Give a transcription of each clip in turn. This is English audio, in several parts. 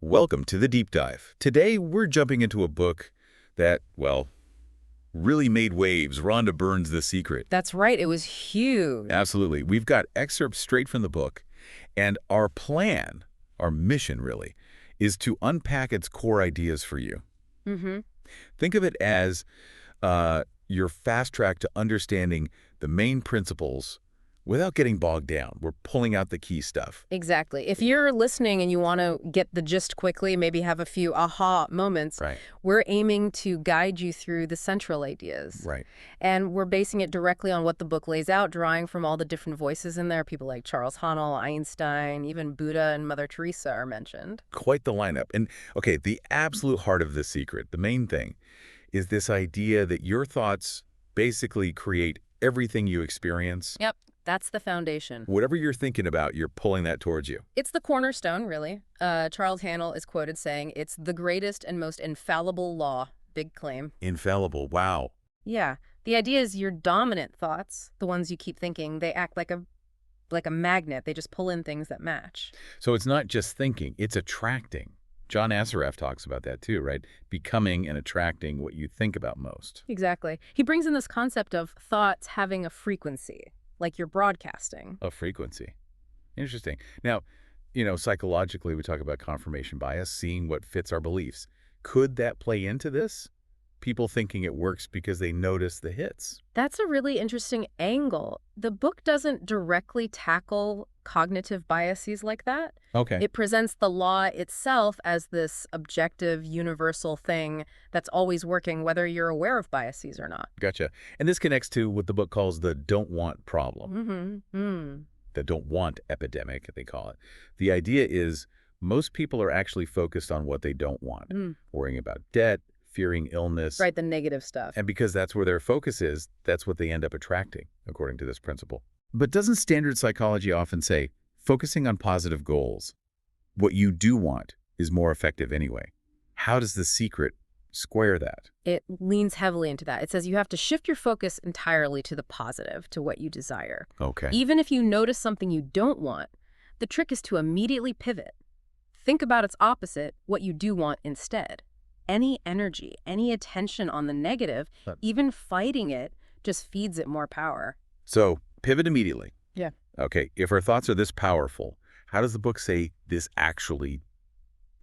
Welcome to the Deep Dive. Today, we're jumping into a book that, well, really made waves. Rhonda Byrne's The Secret. That's right. It was huge. Absolutely. We've got excerpts straight from the book, and our plan, our mission really, is to unpack its core ideas for you. Mm-hmm. Think of it as your fast track to understanding the main principles without getting bogged down. We're pulling out the key stuff. Exactly. If you're listening and you want to get the gist quickly, maybe have a few aha moments, Right. we're aiming to guide you through the central ideas. Right. And we're basing it directly on what the book lays out, drawing from all the different voices in there. People like Charles Haanel, Einstein, even Buddha and Mother Teresa are mentioned. Quite the lineup. And, okay, the absolute heart of The Secret, the main thing, is this idea that your thoughts basically create everything you experience. Yep. That's the foundation. Whatever you're thinking about, you're pulling that towards you. It's the cornerstone, really. Charles Haanel is quoted saying, it's the greatest and most infallible law. Big claim. Infallible. Wow. Yeah. The idea is your dominant thoughts, the ones you keep thinking, they act like a magnet. They just pull in things that match. So it's not just thinking, it's attracting. John Assaraf talks about that too, right? Becoming and attracting what you think about most. Exactly. He brings in this concept of thoughts having a frequency, like you're broadcasting. A frequency. Interesting. Now, psychologically, we talk about confirmation bias, seeing what fits our beliefs. Could that play into this? People thinking it works because they notice the hits. That's a really interesting angle. The book doesn't directly tackle cognitive biases like that. Okay. It presents the law itself as this objective, universal thing that's always working, whether you're aware of biases or not. Gotcha. And this connects to what the book calls the don't want problem. Mm-hmm. The don't want epidemic, they call it. The idea is most people are actually focused on what they don't want, worrying about debt, fearing illness. Right, the negative stuff. And because that's where their focus is, that's what they end up attracting, according to this principle. But doesn't standard psychology often say, focusing on positive goals, what you do want is more effective anyway? How does The Secret square that? It leans heavily into that. It says you have to shift your focus entirely to the positive, to what you desire. Okay. Even if you notice something you don't want, the trick is to immediately pivot. Think about its opposite, what you do want instead. Any energy, any attention on the negative, even fighting it, just feeds it more power. So, pivot immediately. Yeah. Okay, if our thoughts are this powerful, how does the book say this actually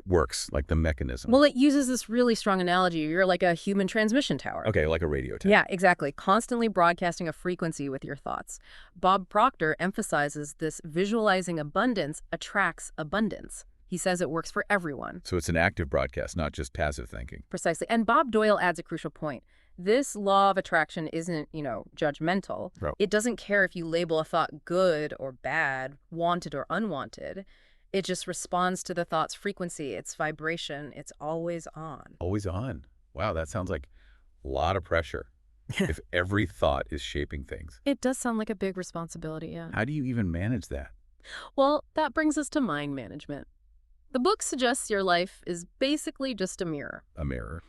works, like the mechanism? Well, it uses this really strong analogy. You're like a human transmission tower. Okay, like a radio tower. Yeah, exactly. Constantly broadcasting a frequency with your thoughts. Bob Proctor emphasizes this visualizing abundance attracts abundance. He says it works for everyone. So it's an active broadcast, not just passive thinking. Precisely. And Bob Doyle adds a crucial point. This law of attraction isn't, judgmental. Right. It doesn't care if you label a thought good or bad, wanted or unwanted. It just responds to the thought's frequency, its vibration. It's always on. Always on. Wow, that sounds like a lot of pressure if every thought is shaping things. It does sound like a big responsibility, yeah. How do you even manage that? Well, that brings us to mind management. The book suggests your life is basically just a mirror. A mirror.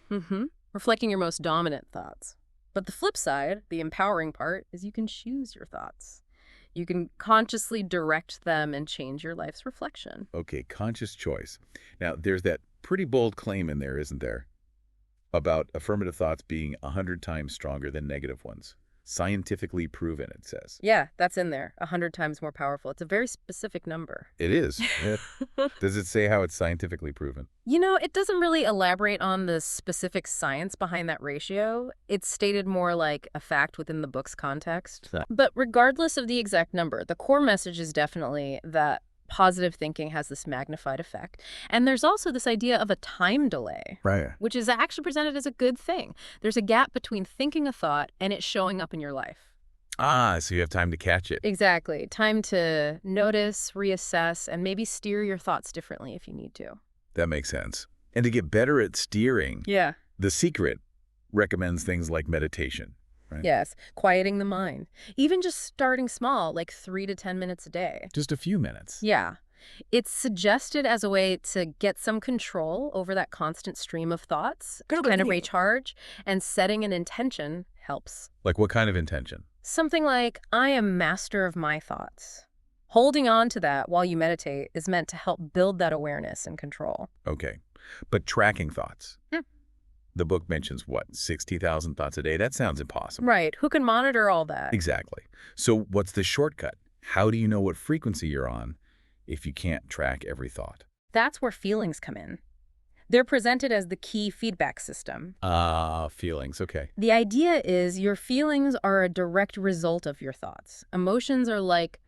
Reflecting your most dominant thoughts. But the flip side, the empowering part, is you can choose your thoughts. You can consciously direct them and change your life's reflection. Okay, conscious choice. Now, there's that pretty bold claim in there, isn't there? About affirmative thoughts being 100 times stronger than negative ones. Scientifically proven, it says. Yeah, that's in there. 100 times more powerful. It's a very specific number. It is. Does it say how it's scientifically proven? It doesn't really elaborate on the specific science behind that ratio. It's stated more like a fact within the book's context. But regardless of the exact number, the core message is definitely that positive thinking has this magnified effect. And there's also this idea of a time delay, Right. which is actually presented as a good thing. There's a gap between thinking a thought and it showing up in your life. Ah, so you have time to catch it. Exactly. Time to notice, reassess, and maybe steer your thoughts differently if you need to. That makes sense. And to get better at steering, Yeah. The Secret recommends things like meditation. Right? Yes. Quieting the mind. Even just starting small, like 3 to 10 minutes a day. Just a few minutes. Yeah. It's suggested as a way to get some control over that constant stream of thoughts, kind of recharge, and setting an intention helps. Like what kind of intention? Something like, I am master of my thoughts. Holding on to that while you meditate is meant to help build that awareness and control. Okay. But tracking thoughts. The book mentions, what, 60,000 thoughts a day? That sounds impossible. Right. Who can monitor all that? Exactly. So what's the shortcut? How do you know what frequency you're on if you can't track every thought? That's where feelings come in. They're presented as the key feedback system. Feelings. Okay. The idea is your feelings are a direct result of your thoughts. Emotions are like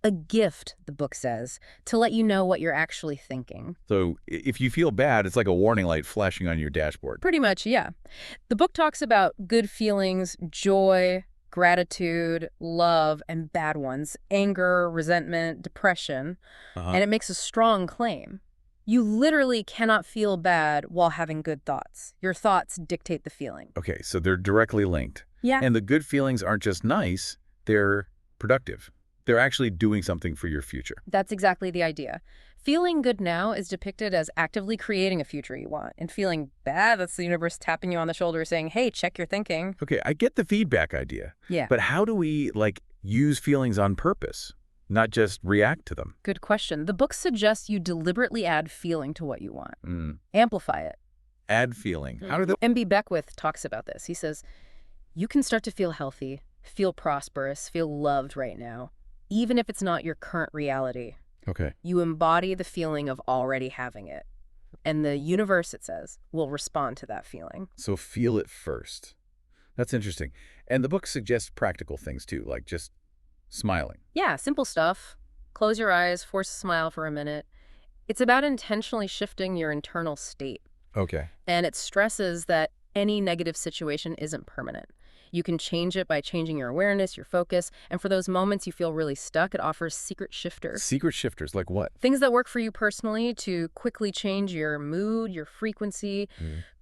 a gift, the book says, to let you know what you're actually thinking. So if you feel bad, it's like a warning light flashing on your dashboard. Pretty much, yeah. The book talks about good feelings, joy, gratitude, love, and bad ones, anger, resentment, depression, and it makes a strong claim. You literally cannot feel bad while having good thoughts. Your thoughts dictate the feeling. Okay, so they're directly linked. Yeah. And the good feelings aren't just nice, they're productive. They're actually doing something for your future. That's exactly the idea. Feeling good now is depicted as actively creating a future you want. And feeling bad, that's the universe tapping you on the shoulder saying, hey, check your thinking. Okay, I get the feedback idea. Yeah. But how do we, use feelings on purpose, not just react to them? Good question. The book suggests you deliberately add feeling to what you want. Amplify it. Add feeling. How do they... M.B. Beckwith talks about this. He says, you can start to feel healthy, feel prosperous, feel loved right now, even if it's not your current reality. Okay. You embody the feeling of already having it. And the universe, it says, will respond to that feeling. So feel it first. That's interesting. And the book suggests practical things too, like just smiling. Yeah, simple stuff. Close your eyes, force a smile for a minute. It's about intentionally shifting your internal state. Okay. And it stresses that any negative situation isn't permanent. You can change it by changing your awareness, your focus, and for those moments you feel really stuck, it offers secret shifters. Secret shifters, like what? Things that work for you personally to quickly change your mood, your frequency.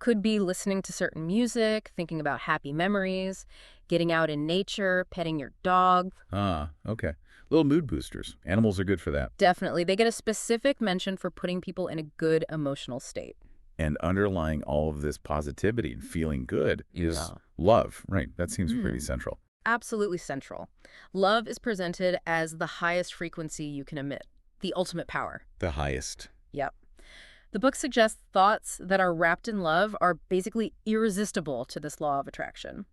Could be listening to certain music, thinking about happy memories, getting out in nature, petting your dog. Okay. Little mood boosters. Animals are good for that. Definitely. They get a specific mention for putting people in a good emotional state. And underlying all of this positivity and feeling good is love, right? That seems pretty central. Absolutely central. Love is presented as the highest frequency you can emit, the ultimate power. The highest. Yep. The book suggests thoughts that are wrapped in love are basically irresistible to this law of attraction.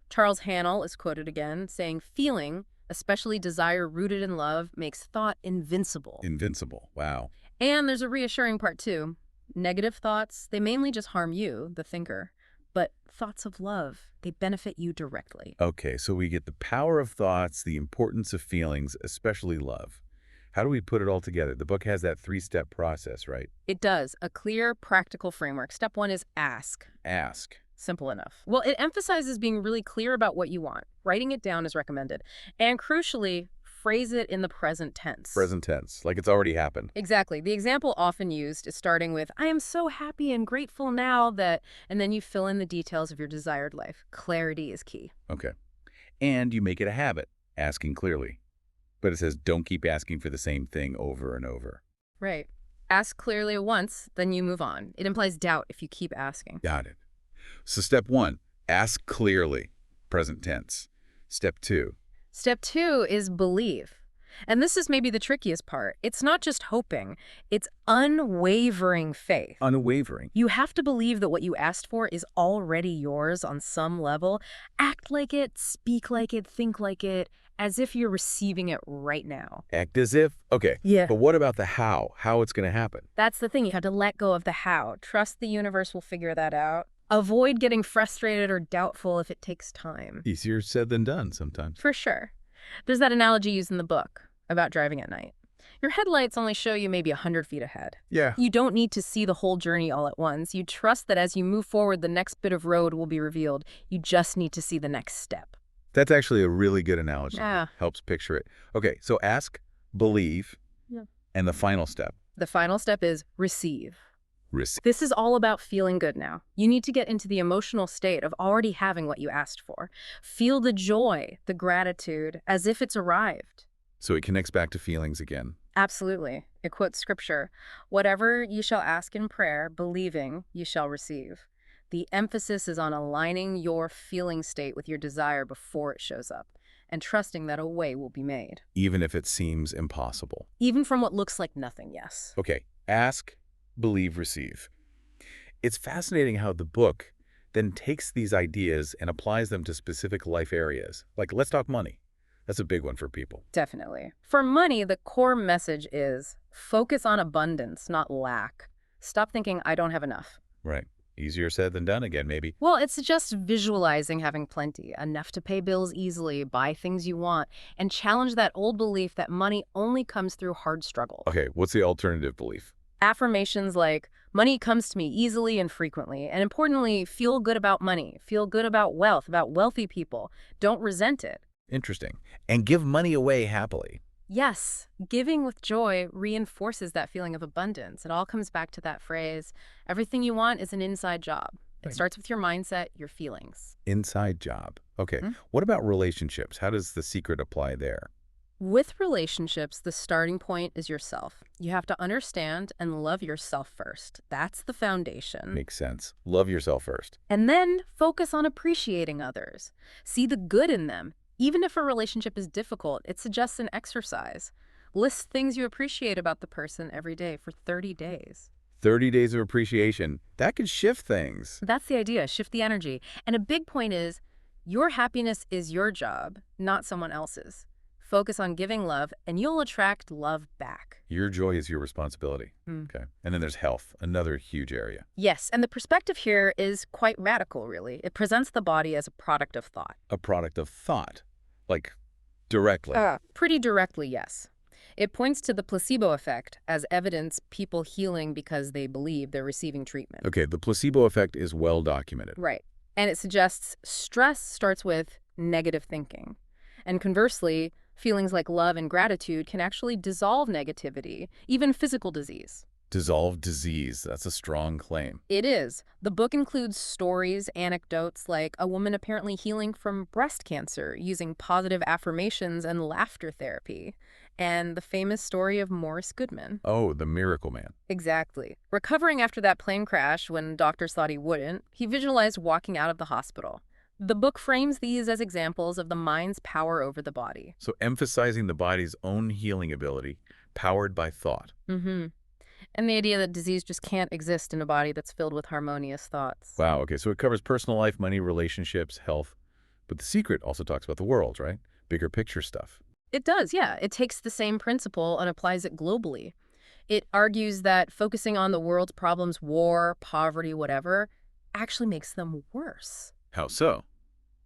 Charles Hannell is quoted again saying, feeling, especially desire rooted in love, makes thought invincible. Invincible. Wow. And there's a reassuring part too. Negative thoughts, they mainly just harm you, the thinker. But thoughts of love, they benefit you directly. Okay, so we get the power of thoughts, the importance of feelings, especially love. How do we put it all together? The book has that 3-step process, right? It does. A clear, practical framework. Step 1 is ask. Ask. Simple enough. Well, it emphasizes being really clear about what you want. Writing it down is recommended. And crucially, phrase it in the present tense. Present tense, like it's already happened. Exactly. The example often used is starting with, I am so happy and grateful now that, and then you fill in the details of your desired life. Clarity is key. Okay. And you make it a habit, asking clearly. But it says don't keep asking for the same thing over and over. Right. Ask clearly once, then you move on. It implies doubt if you keep asking. Got it. So step 1, ask clearly, present tense. Step 2. Step 2 is believe. And this is maybe the trickiest part. It's not just hoping. It's unwavering faith. Unwavering. You have to believe that what you asked for is already yours on some level. Act like it, speak like it, think like it, as if you're receiving it right now. Act as if? Okay. Yeah. But what about the how? How it's going to happen? That's the thing. You have to let go of the how. Trust the universe will figure that out. Avoid getting frustrated or doubtful if it takes time. Easier said than done sometimes. For sure. There's that analogy used in the book about driving at night. Your headlights only show you maybe 100 feet ahead. Yeah. You don't need to see the whole journey all at once. You trust that as you move forward, the next bit of road will be revealed. You just need to see the next step. That's actually a really good analogy. Yeah. Helps picture it. Okay, so ask, believe, and the final step. The final step is receive. Receive. This is all about feeling good now. You need to get into the emotional state of already having what you asked for. Feel the joy, the gratitude, as if it's arrived. So it connects back to feelings again. Absolutely. It quotes scripture, whatever you shall ask in prayer, believing, you shall receive. The emphasis is on aligning your feeling state with your desire before it shows up. and trusting that a way will be made. Even if it seems impossible. Even from what looks like nothing, yes. Okay, ask, believe, receive. It's fascinating how the book then takes these ideas and applies them to specific life areas. Like, let's talk money. That's a big one for people. Definitely. For money, the core message is focus on abundance, not lack. Stop thinking, I don't have enough. Right. Easier said than done again, maybe. Well, it's just visualizing having plenty, enough to pay bills easily, buy things you want, and challenge that old belief that money only comes through hard struggle. Okay, what's the alternative belief? Affirmations like, money comes to me easily and frequently, and importantly, feel good about money, feel good about wealth, about wealthy people. Don't resent it. Interesting. And give money away happily. Yes, giving with joy reinforces that feeling of abundance. It all comes back to that phrase, everything you want is an inside job. It Right. starts with your mindset, your feelings. Inside job. Okay. Hmm? What about relationships? How does the secret apply there? With relationships, the starting point is yourself. You have to understand and love yourself first. That's the foundation. Makes sense. Love yourself first. And then focus on appreciating others. See the good in them. Even if a relationship is difficult, it suggests an exercise. List things you appreciate about the person every day for 30 days. 30 days of appreciation. That could shift things. That's the idea, shift the energy. And a big point is, your happiness is your job, not someone else's. Focus on giving love, and you'll attract love back. Your joy is your responsibility. Okay. And then there's health, another huge area. Yes, and the perspective here is quite radical, really. It presents the body as a product of thought. A product of thought. Like, directly. Pretty directly, yes. It points to the placebo effect as evidence people healing because they believe they're receiving treatment. Okay, the placebo effect is well documented. Right. And it suggests stress starts with negative thinking. And conversely, feelings like love and gratitude can actually dissolve negativity, even physical disease. Dissolve disease. That's a strong claim. It is. The book includes stories, anecdotes, like a woman apparently healing from breast cancer using positive affirmations and laughter therapy, and the famous story of Morris Goodman. Oh, the miracle man. Exactly. Recovering after that plane crash when doctors thought he wouldn't, he visualized walking out of the hospital. The book frames these as examples of the mind's power over the body. So emphasizing the body's own healing ability, powered by thought. Mm-hmm. And the idea that disease just can't exist in a body that's filled with harmonious thoughts. Wow, okay, so it covers personal life, money, relationships, health. But The Secret also talks about the world, right? Bigger picture stuff. It does, yeah. It takes the same principle and applies it globally. It argues that focusing on the world's problems, war, poverty, whatever, actually makes them worse. How so?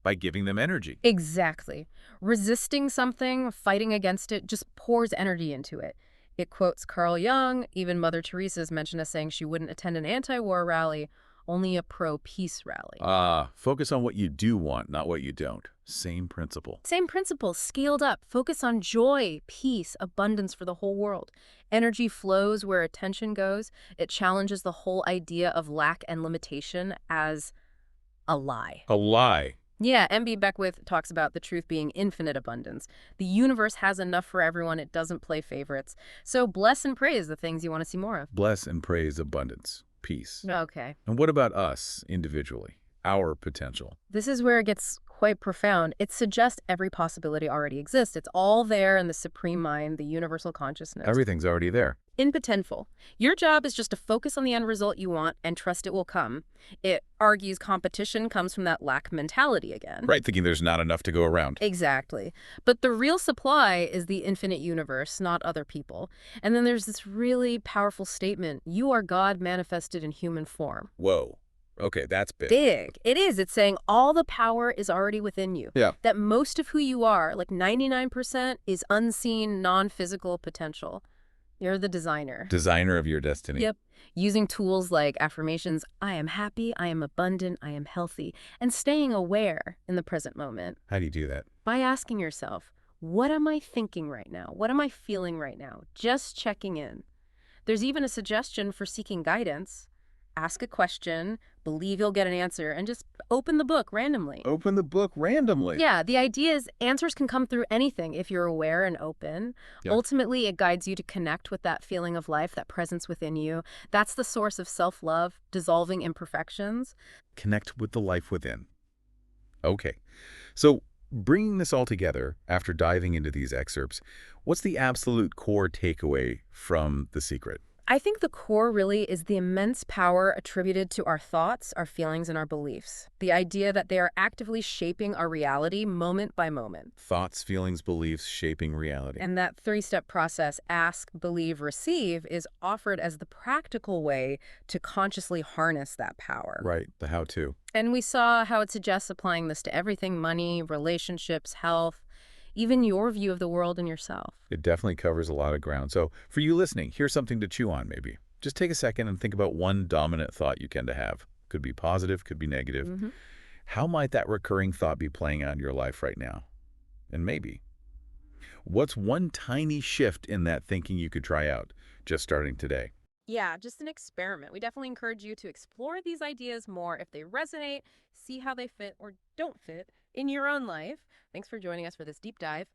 By giving them energy. Exactly. Resisting something, fighting against it, just pours energy into it. It quotes Carl Jung. Even Mother Teresa's mentioned as saying she wouldn't attend an anti-war rally, only a pro-peace rally. Focus on what you do want, not what you don't. Same principle. Same principle, scaled up. Focus on joy, peace, abundance for the whole world. Energy flows where attention goes. It challenges the whole idea of lack and limitation as a lie. A lie. Yeah, M.B. Beckwith talks about the truth being infinite abundance. The universe has enough for everyone. It doesn't play favorites. So bless and praise the things you want to see more of. Bless and praise abundance. Peace. Okay. And what about us individually? Our potential. This is where it gets quite profound. It suggests every possibility already exists. It's all there in the supreme mind, the universal consciousness. Everything's already there. Impotential. Your job is just to focus on the end result you want and trust it will come. It argues competition comes from that lack mentality again. Right, thinking there's not enough to go around. Exactly. But the real supply is the infinite universe, not other people. And then there's this really powerful statement. You are God manifested in human form. Whoa. Okay, that's big. Big. It is. It's saying all the power is already within you. Yeah. That most of who you are, like 99%, is unseen, non-physical potential. You're the designer. Designer of your destiny. Yep. Using tools like affirmations, I am happy, I am abundant, I am healthy, and staying aware in the present moment. How do you do that? By asking yourself, what am I thinking right now? What am I feeling right now? Just checking in. There's even a suggestion for seeking guidance. Ask a question, believe you'll get an answer, and just open the book randomly. Open the book randomly. Yeah, the idea is answers can come through anything if you're aware and open. Yeah. Ultimately, it guides you to connect with that feeling of life, that presence within you. That's the source of self-love, dissolving imperfections. Connect with the life within. Okay. So Bringing this all together, after diving into these excerpts, what's the absolute core takeaway from The Secret? I think the core really is the immense power attributed to our thoughts, our feelings, and our beliefs. The idea that they are actively shaping our reality moment by moment. Thoughts, feelings, beliefs shaping reality. And that three-step process, ask, believe, receive, is offered as the practical way to consciously harness that power. Right, the how-to. And we saw how it suggests applying this to everything: money, relationships, health, even your view of the world and yourself. It definitely covers a lot of ground. So for you listening, here's something to chew on maybe. Just take a second and think about one dominant thought you tend to have. Could be positive, could be negative. How might that recurring thought be playing out in your life right now? And maybe, what's one tiny shift in that thinking you could try out, just starting today? Yeah, just an experiment. We definitely encourage you to explore these ideas more if they resonate, see how they fit or don't fit in your own life. Thanks for joining us for this deep dive.